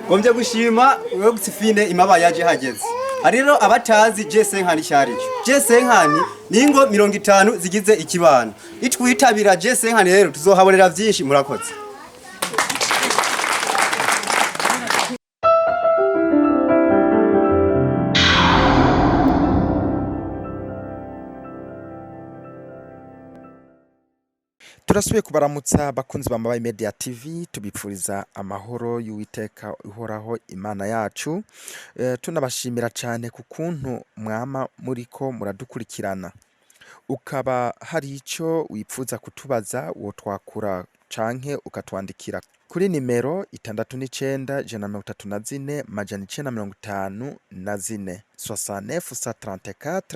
gombye gushima Auxfin imaba yaje hageze. Hariro abatazi G5 cyarico. G5 ningo 50 zigize ikibano. Itwitabira G5 rero tuzohabonera byinshi murakoze. Turasubiye kubaramutsa bakunzi ba Mabaye Media TV tubipfuriza amahoro y'Uwiteka uhoraho Imana yacu. Tunabashimira cyane ku kuntu mwama muriko muradukurikirana. Ukaba hari ico wipfuza kutubaza wo twakura canke ukatwandikira kuri nimero 69 134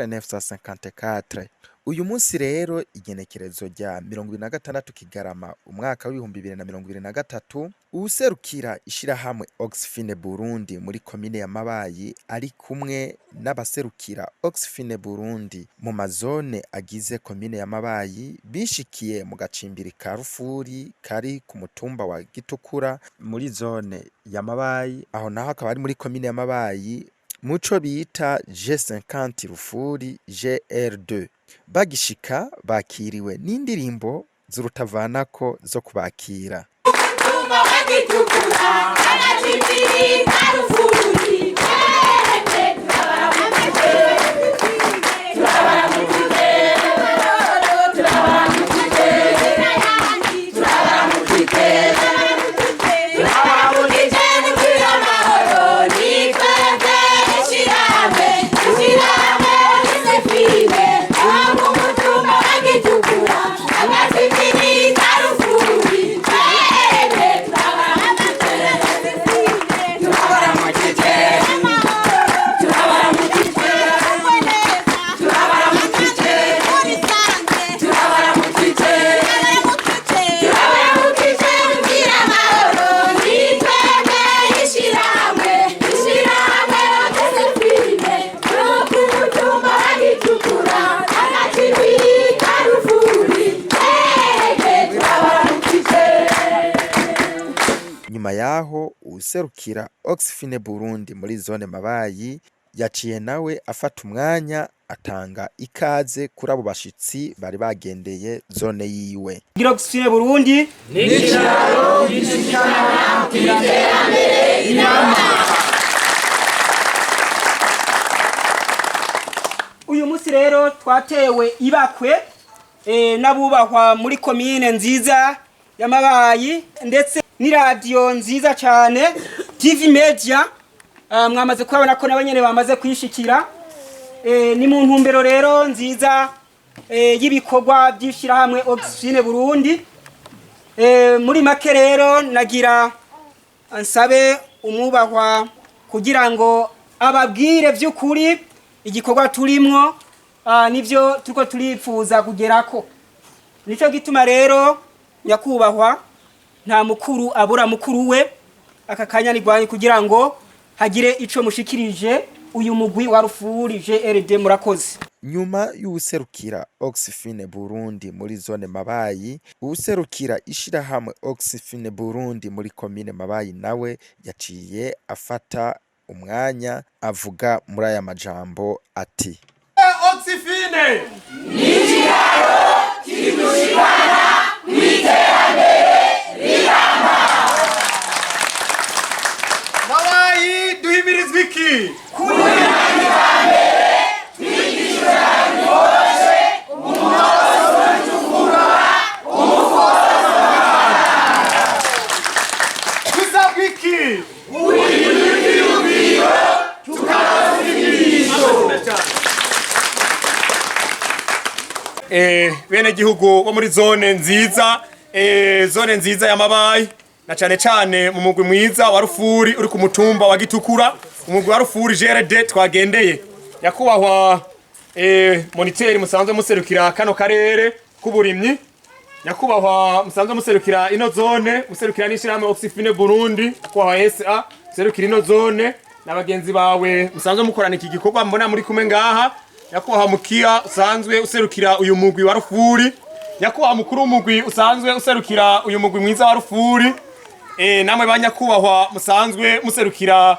69 Uyu munsi rero igenekerezo rya 26 Kigarama umwaka w'2023 userukira Ishirahamwe Auxfin Burundi muri komine ya Mabayi ari kumwe n'abaserukira Auxfin Burundi mu mazone agize komine ya Mabayi bishikiye mu gacimbiri ka Rufuri kari ku mutumba wa Gitukura muri zone ya Mabayi, aho naho akaba ari muri komine ya Mabayi muco bita G50 Rufuri GR2. Bagishika bakiriwe n'indirimbo z'urutavanako zo kubakira. Nyuma yaho userukira Auxfin Burundi muri zone Mabayi yaciye nawe afata umwanya atanga ikaze kuri abo bashitsi bari bagendeye zone yiwe. Auxfin Burundi n'ikiraro gishikana kw'iterambere inama. Uyu munsi rero twatewe ibakwe n'abubahwa muri komine nziza ya Mabayi ndetse ni radio nziza cyane TV Media. Mwamaze kubona ko nabanyene bamaze kwishikira ni mu ntumbero rero nziza y'ibikorwa by'Ishirahamwe Auxfin Burundi. Muri make rero nagira ansabe umubahwa kugira ngo ababwire by'ukuri igikorwa turimwo nivyo turiko turifuza kugerako. Nico gituma rero nyakubahwa nta mukuru abura mukuru we akakanya nigwanye kugira ngo hagire ico mushikirije uyu mugwi wa Rufuri GRD. murakoze. Nyuma y'userukira Auxfin Burundi muri zone Mabayi, userukira Ishirahamwe Auxfin Burundi muri komine Mabayi nawe yaciye afata umwanya avuga muri aya majambo ati: Auxfin n'ikiraro kidushikana kw'iterambere rirama. Mabayi duhimirizwa iki? Kurindira twigishuranye bose umunozo w'icukura umufozo tuzabwa iki? Uyirubiro tukazigisho. Abenegihugu bo muri zone nziza ya Mabayi na cyane mu mugwi mwiza wa Rufuri uri ku mutumba wa Gitukura, umugwi wa Rufuri GRD twagendeye. Nyakubahwa moniteri musanzwe muserukira kano karere k'uburimyi, nyakubahwa musanzwe muserukira ino zone, muserukira n'Ishirahamwe Auxfin Burundi, nyakubahwa SA muserukira ino zone n'abagenzi bawe musanzwe mukorana iki gikorwa mbona muri kumwe ngaha, nyakubahwa mukia usanzwe userukira uyu mugwi wa Rufuri, nyakubahwa mukuru w'umugwi usanzwe userukira uyu mugwi mwiza wa Rufuri, namwe banyakubahwa musanzwe muserukira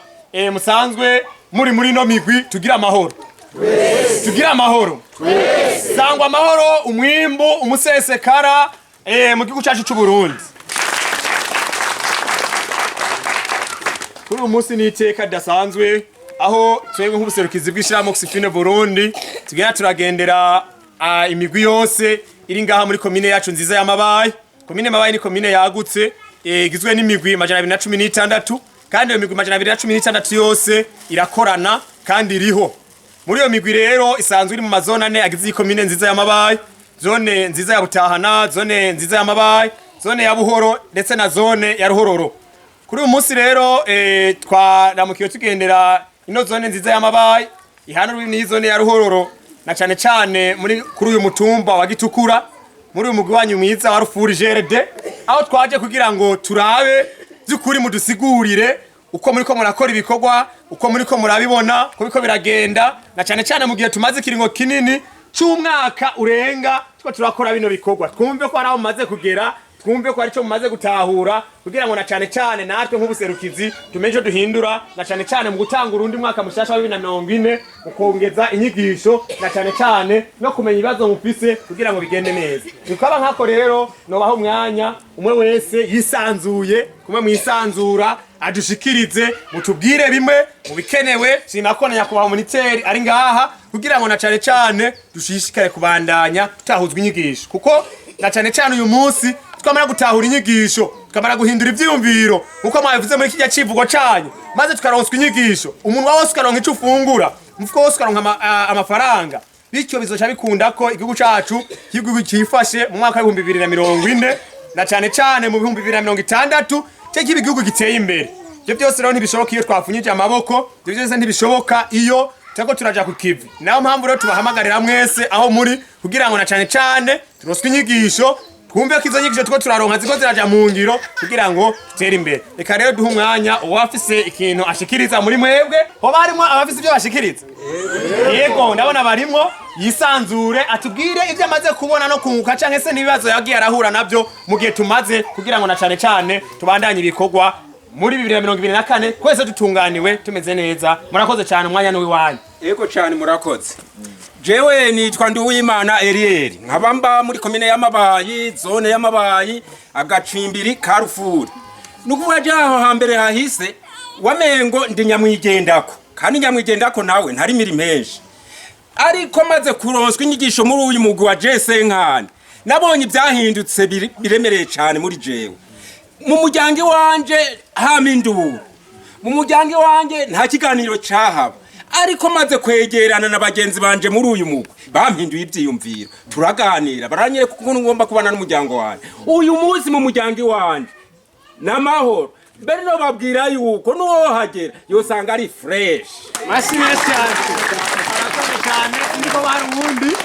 musanzwe muri no migwi tugira amahoro tugira amahoro sangwa amahoro umwimbu umusesekara mu gihugu cyacu cy'u Burundi. Kuri umunsi ni iteka dasanzwe aho twebwe nk'ubuserukizi bw'Ishirahamwe Auxfin Burundi tugenda turagendera imigwi yose iri ngaha muri komine yacu nziza y'Amabayi. Komine Mabayi ni komine yagutse igizwe n'imigwi 216 kandi iyo migwi 216 yose irakorana kandi iriho. Muri iyo migwi rero isanzwe iri mu mazone ane agize komine nziza y'Amabayi, zone nziza ya Butahana, zone nziza y'Amabayi, zone ya Buhoro ndetse na zone ya Ruhororo. Kuri uyu munsi rero twaramukiye tugendera ino zone nziza y'Amabayi ihana ruri ni zone ya Ruhororo na cyane cyane kuri uyu mutumba wa Gitukura muri uyu mugwi wanyu mwiza wa Rufuri GRD aho twaje kugira ngo turabe by'ukuri mudusigurire uko muri ko murakora ibikorwa uko muri ko murabibona ko biko biragenda na cyane cyane mu gihe tumaze kiringo kinini cy'umwaka urenga twa turakora bino bikorwa twumve ko araho mumaze kugera twumve ko ari cyo mumaze gutahura kugira ngo na cyane cyane natwe nk'ubuserukizi tumeje duhindura na cyane cyane mu gutanga urundi mwaka mushasha wa 2040 ukongeza inyigisho na cyane cyane no kumenya ibibazo mufise kugira ngo bigende neza. Tukaba nkako rero no baho umwanya umwe wese yisanzuye kumwe mwisanzura adushikirize mutubwire bimwe mubikenewe sinakona nyakubahwa moniteri ari ngaha kugira ngo na cyane cyane dushishikare kubandanya tutahuzwa inyigisho kuko na cyane cyane uyu munsi tukamara gutahura inyigisho tukamara guhindura ivyumviro uko mwavuze muri kijya civugo canyu maze tukaronswa inyigisho umuntu wose ukaronka ico ufungura umufuko wose ukaronka amafaranga bityo bizoca bikunda ko igihugu cacu igihugu cyifashe mu mwaka wa 2040 na cyane cyane mu 2060 cyo igihugu giteye imbere. Ibyo byose rero ntibishoboka iyo twafunyije amaboko, ibyo byose ntibishoboka iyo tako turaja ku kivi. Naho mpamvu rero tubahamagarira mwese aho muri kugira ngo na cyane cyane turoswe inyigisho twumve ko izo nyigisho tuko turaronka ziko ziraja mu ngiro kugira ngo tutere imbere. Reka rero duha umwanya uwafise ikintu ashikiriza muri mwebwe ho barimo abafise ibyo bashikiriza yego ndabona barimo yisanzure atubwire ibyo amaze kubona no kunguka canke se nibibazo yagiye arahura navyo mu gihe tumaze kugira ngo na cyane cyane tubandanye ibikorwa muri 2024 kwese dutunganiwe tumeze neza. Murakoze cyane umwanya n'uwi wanyu. Yego cyane murakoze. Jewe nitwa Nduwimana Eliel nkabamba muri komine y'Amabayi zone y'Amabayi agacimbiri Karufuri. Nukuvuga jaho hambere hahise wamengo ndi nyamwigendako kandi nyamwigendako nawe ntari miri menshi ariko maze kuronswa inyigisho muri uyu mugwi wa Jesenkani nabonye ibyahindutse biremereye cyane muri jewe. Mu muryango wanje haminduru mu muryango wanje nta kiganiro cyahaba ariko maze kwegerana na bagenzi banje muri uyu mugwi bampinduye ibyiyumviro turaganira baranye kuko ngomba kubana n'umuryango wanje uyu munsi mu muryango wanje namahoro mbere no babwira yuko nuwo hagera yosanga ari fresh Mashimesi cyane ndiko barundi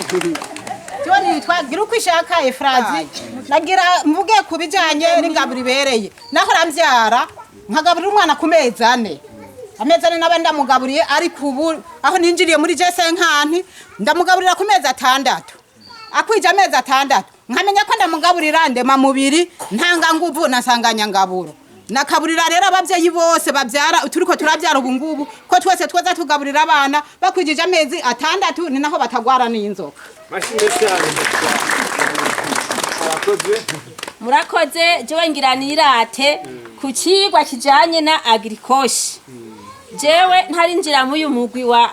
Toni twagira uko ishaka Efrazi nagira mvuge kubijanye n'ingaburo ibereye naho ramvyara nkagaburira umwana ku mezi 4 amezi 4 nabandi ndamugaburiye ari kubu aho ninjiriye muri Jesenkani ndamugaburira ku mezi 6 akwije amezi 6 nkamenya ko ndamugaburira ndema mubiri ntanga nguvu nasanganya ngaburo nakaburira rero abavyeyi bose bavyara turiko turavyara ubu ngubu ko twese twaza tugaburira abana bakwijije amezi 6 ni naho batagwara n'inzoka. Murakoze jewe ngiranirate ku cigwa kijanye na agrikoshi. Jewe ntarinjira mu mugwi wa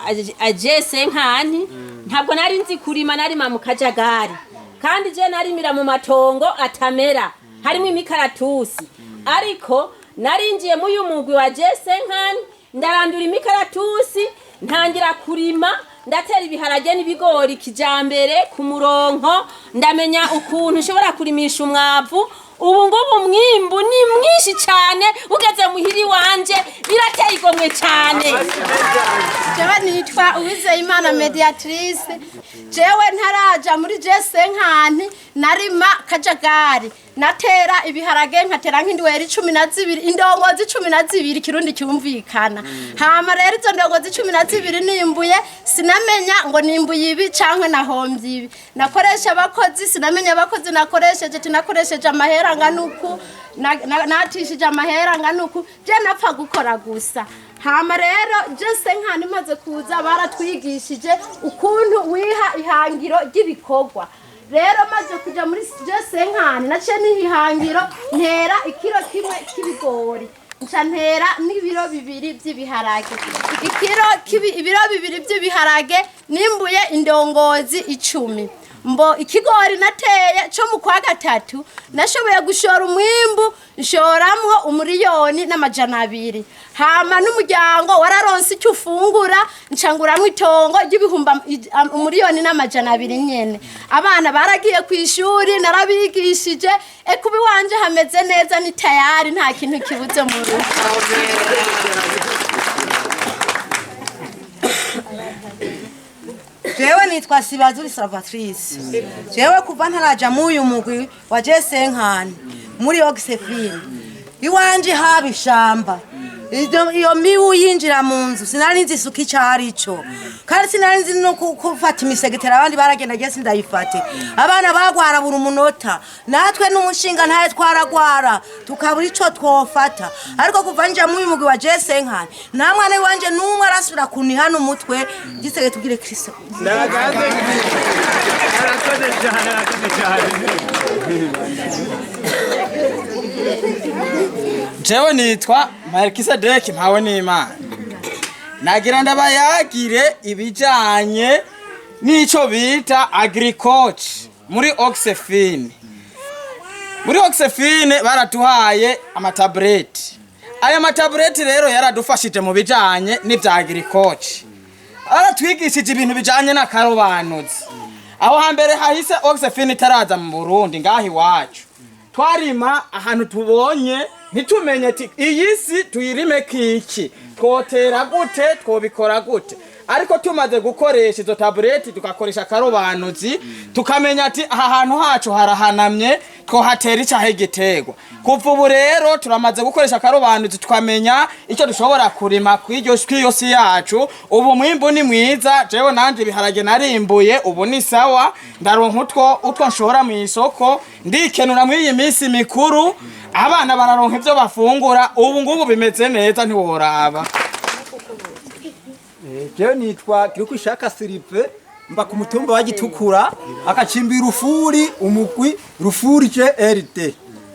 Jesenkani ntabwo nari nzi kurima narima mu kajagari kandi je narimira mu matongo atamera harimo imikaratusi ariko narinjiye mu mugwi wa Jesenkani ndarandura imikaratusi ntangira kurima ndatera ibiharage n'ibigori kijambere ku muronko ndamenya ukuntu ushobora kurimisha umwavu ubu ngubu mwimbu ni mwinshi cyane ugeze muhiri wanje birateye igomwe cyane jewe nitwa Uwizeyimana Mediatrice. Jewe ntaraja muri Jesenkani narima kajagari. Natera ibiharage nkatera nk'indweri 12 indongozi 12 kirundi cyumvikana. Hama rero izo ndongozi 12 nimbuye sinamenya ngo nimbuye ibi cankwe nahombye ibi. Nakoresha abakozi sinamenya abakozi nakoresheje amahera nganuku natishije amahera nganuku je napfa gukora gusa. Hama rero Jesenkani maze kuza baratwigishije ukuntu wiha ihangiro ry'ibikorwa. Rero maze kuja muri Jesenkani nace n'ihangiro ntera ikiro kimwe k'ibigori nca ntera n'ibiro 2 by'ibiharage ibiro 2 by'ibiharage nimbuye indongozi 10 mbo ikigori nateye cyo mu kwa gatatu nashoboye gushora umwimbu nshoramwo 1,200,000 hama n'umuryango wararonse icyo ufungura ncanguramwo itongo ry'ibihumba 1,200,000 nyene abana baragiye ku ishuri narabigishije kubi wanje hameze neza ni tayari nta kintu kibuze mu rugo. Jewe nitwa Sibazuri Salvatrice. Jewe kuva ntaraja mu uyu mugwi wa Jesenkani muri Auxfin. Iwanje haba ishamba. Iyo miwu yinjira mu nzu sinari nzi isuka icari cyo. Kandi sinari nzi no kufata imisegetera abandi baragenda gese ndayifate. Abana bagwara buri munota. Natwe n'umushinga ntaye twaragwara tukabura ico twofata. Ariko kuva nje mu uyu mugwi wa Jesenkani nta mwana wanje numwe arasubira kunihana umutwe gisege tugire Kristo. Jewe nitwa Melkisedek mpawe n'Imana. Nagira ndabayagire ibijanye n'ico bita agriculture muri Auxfin. Muri Auxfin baratuhaye amatableti. Aya matableti rero yaradufashije mu bijanye n'ivya agriculture. Aratwigishije ibintu bijanye n'akarobanuzi. Aho hambere hahise Auxfin itaraza mu Burundi ngahi wacu. Twarima ahantu tubonye ntitumenye ati iyi si tuyirime kiki twotera gute twobikora gute ariko tumaze gukoresha izo tableti tugakoresha karobanuzi tukamenya ati aha hantu hacu harahanamye twohatera icahe gitegwa kuva ubu rero turamaze gukoresha karobanuzi tukamenya icyo dushobora kurima kw'iryo si yacu ubu mwimbu ni mwiza jewe nanje biharage narimbuye ubu ni sawa ndaronka utwo nshora mu isoko ndikenura muri iyi minsi mikuru abana bararonka ivyo bafungura ubu ngubu bimeze neza ntiworaba. Jewe nitwa Kirukwishaka Siripe mba ku mutumba wa Gitukura akacimbira rufuri umugwi rufuri JRD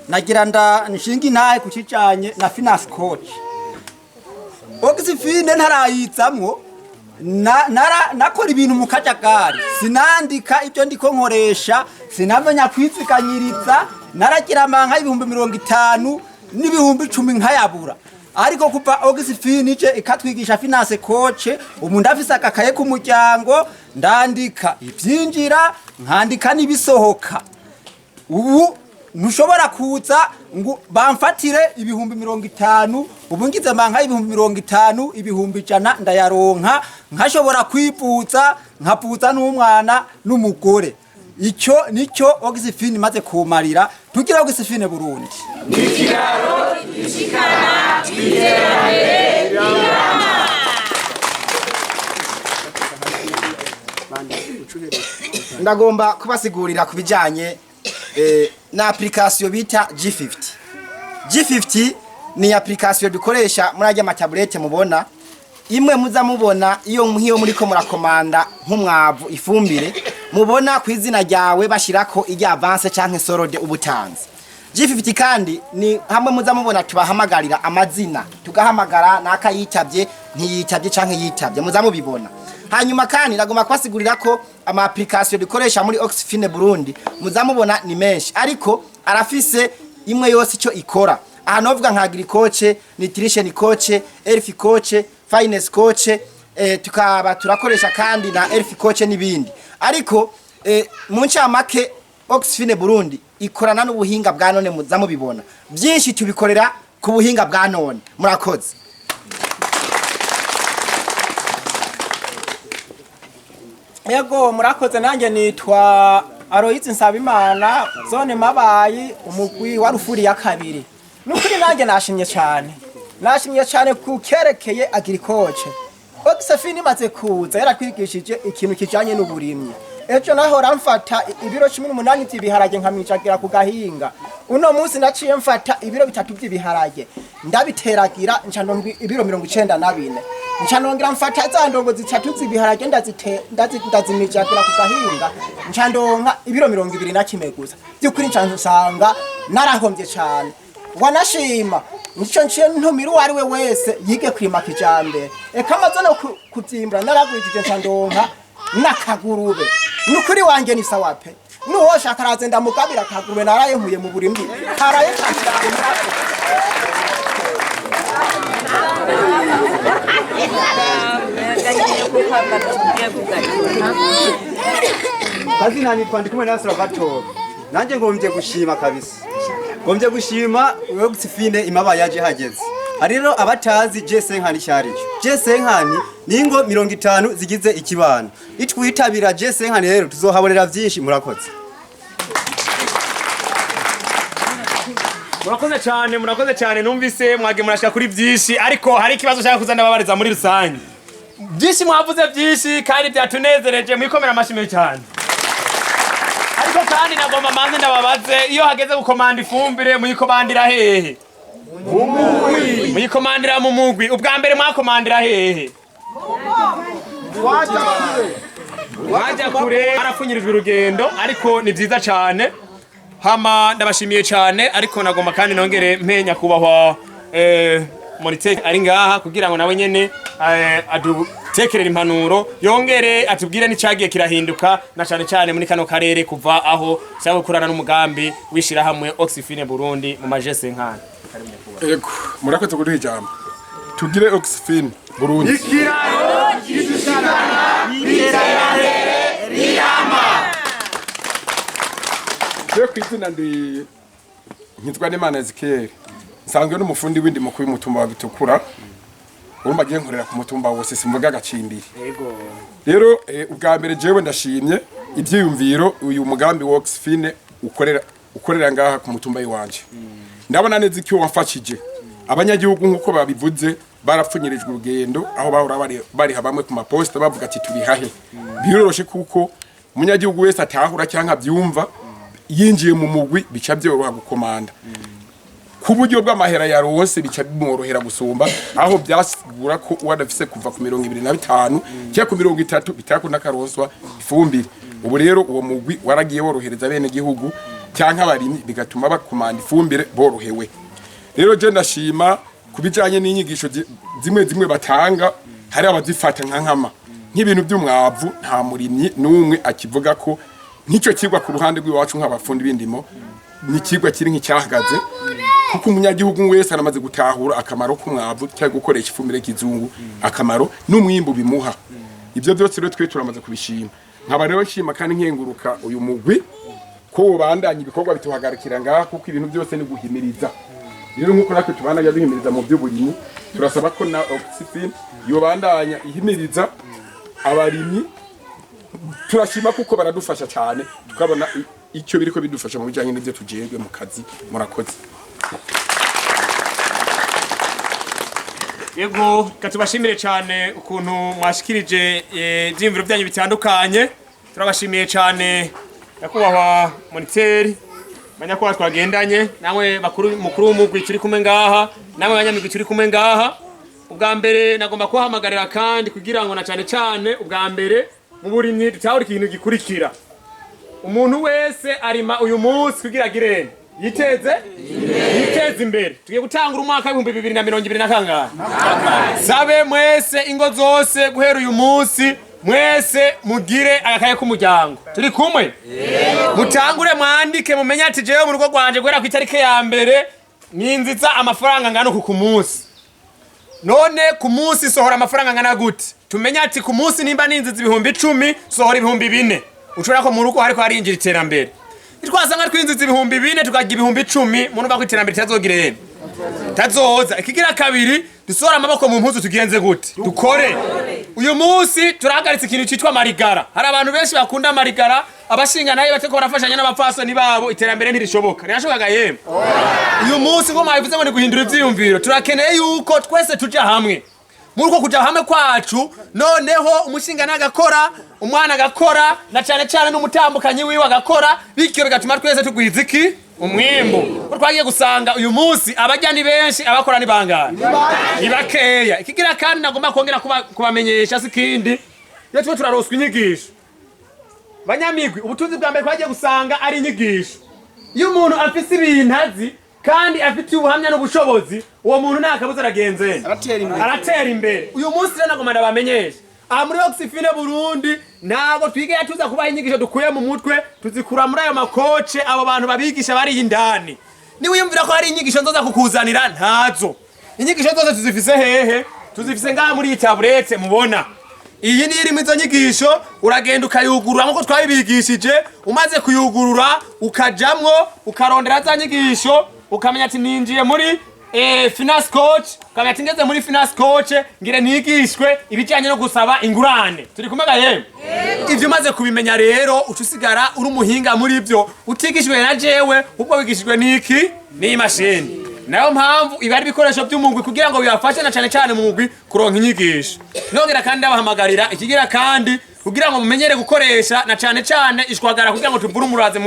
nagira nshinga intahe kucicanye na finance coach Auxfin ntarayitsamwo nakora ibintu mu kajagari sinandika ibyo ndiko nkoresha sinamenya kwiziganyiriza naragira amanka 50,000 n'ibihumbi 10 nkayabura ariko kuva Auxfin ije ikatwigisha finance coach umuntu afise akakaye ku muryango ndandika ivyinjira nkandika nibisohoka ubu ntushobora kuza ngo bamfatire 50,000 ubu ngize amanka 50,000 100 ndayaronka nkashobora kwipuza nkapuza n'umwana n'umugore icyo nicyo Auxfin maze kumarira tugira Auxfin Burundi nikiraro ishikana twiterambere ndagomba kubasigurira kubijanye na application bita G50. G50 ni application dukoresha muri ajya matablete mubona imwe muza mubona iyo muriko murakomanda nk'umwavu ifumbire mubona ku izina ryawe bashirako ijya avance canke sorode ubutanzi. G50 kandi ni hamwe muza mubona tubahamagarira amazina tugahamagara nakayitabye ntiyitabye canke yitabye muza mubibona. Hanyuma kandi nagomba kwasigurira ko ama application dukoresha muri Auxfin Burundi muza mubona ni menshi ariko arafise imwe yose ico ikora. Aha novuga nka agriculture, nutrition coach, health coach, finance coach, tukaba turakoresha kandi na health coach n'ibindi. Ariko mu ncamake Auxfin Burundi ikorana n'ubuhinga bwa none muza mubibona. Byinshi tubikorera ku buhinga bwa none. Murakoze. Yego murakoze nanjye nitwa Aloyizi Nsabimana zone Mabayi umugwi wa Rufuri ya kabiri. Nukuri nanjye nashimye cyane kukerekeye agriculture. Auxfin imaze kuza yaratwigishije ikintu kijanye n'uburimyi. Ejo naho ramfata ibiro 18 by'ibiharage nkamicagira ku gahinga. Uno munsi naciye mfata ibiro 3 by'ibiharage. Ndabiteragira ncandonga ibiro 94. Ncandongira mfata za ndongo 3 z'ibiharage ndazimicagira ku gahinga. Ncandonga ibiro 21 gusa. Byukuri nsanga narahombye cyane. Wanashima nico nciye ntumira uwari we wese yige kwima kijambere. Eka amaze no kuvyimbura naragurikije ncandonga nakagurube. Nukuri wanje ni sawa pe. Nuwo shaka raze ndamugabira kagurube naraye nkuye mu burimbi. Karaye kazi nani twandi kumwe na Salvatore. Nanje ngombye gushima kabisa. Ngombye gushima Auxfin imaba yaje hageze. Hariro abatazi G5 cyarico. G5 ningo 50 zigize ikibano. Itwitabira G5 rero tuzohabonera byinshi murakoze. Murakoze cyane numvise mwage murashaka kuri byinshi ariko hari ikibazo cyaka kuzana babariza muri rusange. Byinshi mwavuze byinshi kandi byatunezereje mwikomera amashimwe cyane. Ariko kandi nagomba manze ndababaze iyo hageze gukomanda ifumbire muyikomandira hehe? Mumugwi. Muyikomandira mu mugwi. Ubwa mbere mwakomandira hehe? Waja kure arapfunyirijwe urugendo ariko ni byiza cyane. Hama ndabashimiye cyane ariko nagomba kandi nongere mpenya kubahwa Monitek ari ngaha kugira ngo nawe nyene adutekerera impanuro yongere atubwire n'icagiye kirahinduka na cyane muri kano karere kuva aho cyangwa kurana n'umugambi w'ishirahamwe Auxfin Burundi mu majese nkana. Ego murakoze kuduha ijambo. Tugire Auxfin Burundi. Ikiraro kidushikana iterambere rirama. Cyo kwizina ndi nkitwa Nemana Ezekiel. Nsanzwe n'umufundi w'indi mu mutumba wa Gitukura. Urumva giye nkorera ku mutumba wose simvuga gacimbiri. Yego. Rero ubwa mbere jewe ndashimye ivyiyumviro uyu mugambi wa Auxfin ukorera ngaha ku mutumba yiwanje. Ndabona neza icyo wafashije. Abanyagihugu nkuko babivuze barapfunyirijwe urugendo aho bahora bari habamwe ku maposta bavuga ati turi hahe. Biroroshe kuko umunyagihugu wese atahura cyangwa byumva yinjiye mu mugwi bica byoroha gukomanda. Ku buryo bw'amahera ya rose bica bimworohera gusumba aho byasigura ko wadafise kuva ku 25 cya ku 30 bitakunda karonswa ifumbire. Ubu rero uwo mugwi waragiye worohereza bene gihugu cyangwa abarimyi bigatuma bakomanda ifumbire borohewe. Rero je ndashima kubijanye n'inyigisho zimwe batanga hari abazifata nk'ankama nk'ibintu by'umwavu nta murimyi n'umwe akivuga ko nk'icyo kigwa ku ruhande rw'iwacu nk'abafundi b'indimo ni kigwa kiri nk'icyahagaze kuko umunyagihugu wese aramaze gutahura akamaro k'umwavu cyangwa gukoresha ifumbire y'ikizungu akamaro n'umwimbu bimuha. Ibyo byose rero twe turamaze kubishima. Nkaba rero nshima kandi nkenguruka uyu mugwi ko ubandanya ibikorwa bituhagarikira ngaha kuko ibintu byose ni guhimiriza. Rero nkuko natwe tubandanya duhimiriza mu by'uburimyi turasaba ko na Auxfin yobandanya ihimiriza abarimyi. Turashima kuko baradufasha cyane tukabona icyo biriko bidufasha mu bijanye n'ibyo tujejwe mu kazi. Murakoze. Yego katubashimire cyane ukuntu mwashikirije ivyimviro byanyu bitandukanye. Turabashimiye cyane yakubahwa moniteri banyakwa twagendanye nawe mukuru w'umugwi turi kumwe ngaha nawe banyamigwi turi kumwe ngaha. Ubwa mbere nagomba kuhamagarira kandi kugira ngo na cyane ubwa mbere mu burimyi tutahura ikintu gikurikira. Umuntu wese arima uyu munsi kugira girene yiteze imbere. Tugiye gutangura umwaka wa 2020 kangahe? Sabe mwese ingo zose guhera uyu munsi mwese mugire agakaye k'umuryango. Turi kumwe? Mutangure mwandike mumenye ati jewe mu rugo rwanje guhera ku itariki ya mbere ninziza amafaranga ngano ku munsi. None ku munsi sohora amafaranga ngana gute? Tumenye ati ku munsi nimba ninziza 10,000 sohora 4,000. Ushobora ko mu rugo hariko harinjira iterambere. Twasanga twinziza 4,000 tukagira 10,000 muntu bako iterambere tazogirene. Tazoza ikigira kabiri dusohora amaboko mu mpuzu tugenze gute? Dukore. uyu munsi turahagaritse ikintu cyitwa marigara. Hari abantu benshi bakunda marigara, abashinga nayo bateko barafashanya n'abapfasoni babo, iterambere ntirishoboka. Rirashoboka yemwe. Uyu munsi ngo mwabivuze ngo ni guhindura ivyiyumviro. Turakeneye yuko twese tuja hamwe. Muri uko kuja hamwe kwacu, noneho umushinga nagakora, umwana agakora, na cyane n'umutambukanyi wiwe agakora, bityo bigatuma twese tugwiza iki? Umwimbo. Twagiye gusanga uyu munsi abajya ni benshi, abakora ni bangana. Ni bakeya. Ikigira kandi nagomba kongera kubamenyesha sikindi. Iyo twe turaroswa inyigisho. Banyamigwi, ubutunzi bwa mbere twagiye gusanga ari inyigisho. Iyo umuntu afise ibintu azi kandi afite ubuhamya n'ubushobozi, uwo muntu nakabuza aragenze. Aratera imbere. Uyu munsi rero nagomba ndabamenyesha. Aha muri Auxfin Burundi ntago twigeye tuza kubaha inyigisho dukuye mu mutwe, tuzikura muri ayo makoce abo bantu babigisha bari indani. Ni wiyumvira ko hari inyigisho nzoza kukuzanira ntazo. Inyigisho zose tuzifise hehe? Tuzifise ngaha muri tablette mubona. Iyi ni irimo izo nyigisho, uragenda ukayugurura nkuko twabibigishije, umaze kuyugurura ukajamwo ukarondera za nyigisho, ukamenya ati ninjiye muri finance coach, ukamenya ati ngeze muri finance coach ngire nigishwe ibijyanye no gusaba ingurane. Turi kumega yemwe? Ivyo umaze kubimenya rero ucusigara uri umuhinga muri ivyo, utigishwe na jewe, ubwo wigishijwe niki? Ni imashini. Nayo mpamvu iba ari ibikoresho by'umugwi kugira ngo bibafashe na cyane mu mugwi kuronka inyigisho. Nongera kandi abahamagarira ikigira kandi kugira ngo mumenyere gukoresha na cyane ishwagara kugira ngo tuvure umuraze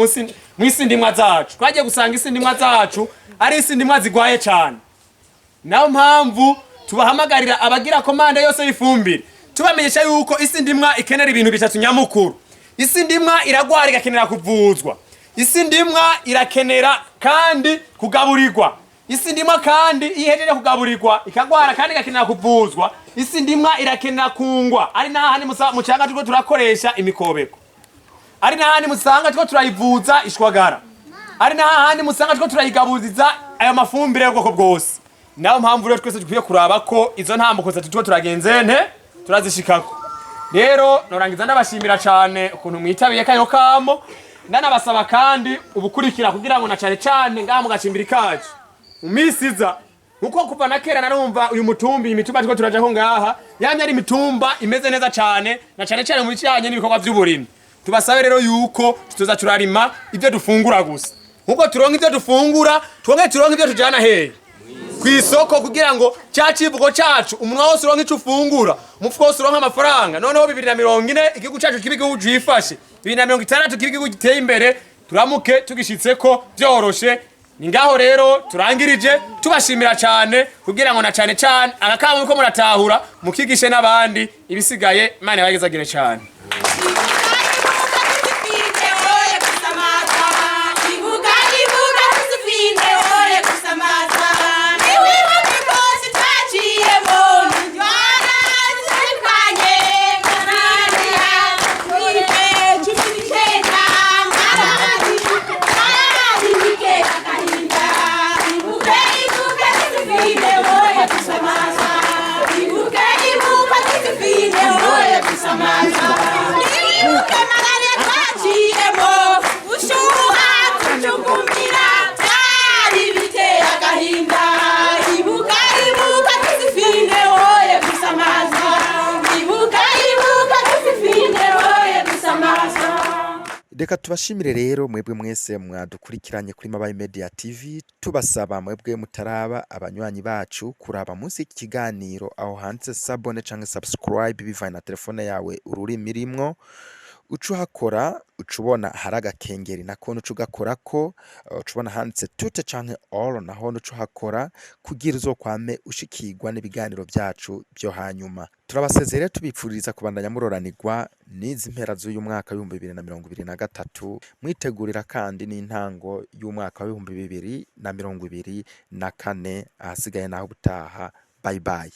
mw'isi ndimwa zacu. Twagiye gusanga isi ndimwa zacu ari isi ndimwa zigwaye cyane. Nayo mpamvu tubahamagarira abagira komande yose y'ifumbire. Tubamenyesha yuko isi ndimwa ikenera ibintu bitatu nyamukuru. Isi ndimwa iragwara igakenera kuvuzwa. Isi ndimwa irakenera kandi kugaburirwa. Isi ndimwa kandi ihejeje kugaburirwa ikagwara kandi igakenera kuvuzwa. Isi ndimwa irakenera kungwa. Ari nahandi mucanga tuko turakoresha imikobeko. Ari nahandi musanga tuko turayivuza ishwagara. Ari nahandi musanga tuko turayigabuziza ayo mafumbire y'ubwoko bwose. Naho mpamvu rero twese dukwiye kuraba ko izo ntambuko tuko turagenze nte turazishikako. Rero norangiza ndabashimira cyane ukuntu mwitabiye kayo kamo. Ndanabasaba kandi ubukurikira kugira ngo na cyane ngaha mugacimbira kacu. Umisiza nkuko kuva na kera narumva uyu mutumbi imitumba tuko turajaho ngaha yamye ari imitumba imeze neza cyane na cyane muri cyanye n'ibikorwa by'uburimi. Tubasabe rero yuko tuza turarima ibyo dufungura gusa. Nkuko turonka ibyo dufungura, turonka ibyo tujana hehe kwisoko kugira ngo cyacivugo cyacu umunwa wose uronka icyo ufungura, umufuko wose uronka amafaranga. Noneho 2040 igihugu cyacu kibigihugu jifashe, 2060 kibigihugu giteye imbere, turamuke tugishitseko byoroshe. Ningaho rero turangirije tubashimira cyane kugira ngo na cyane agakamo ko muratahura mukigishe n'abandi ibisigaye Imana yabagezagire cyane. Reka tubashimire rero mwebwe mwese mwadukurikiranye kuri Mabaye Media TV. Tubasaba mwebwe mutaraba abanywanyi bacu kuraba munsi ikiganiro aho handitse sabone canke subscribe bivanye na telefone yawe ururimi rimwo. Ucuhakora ucubona haraga kengeri nako ucugakorako, ucubona handitse tute canke all naho ucuhakora kugira uzokwame ushikirwa n'ibiganiro byacu byo hanyuma. Turabasezere tubipfuriza kubandanya muroranirwa n'izi mpera z'uyu mwaka wa 2023 mwitegurira kandi n'intango y'umwaka wa 2024 ahasigaye naho butaha. Bye bye.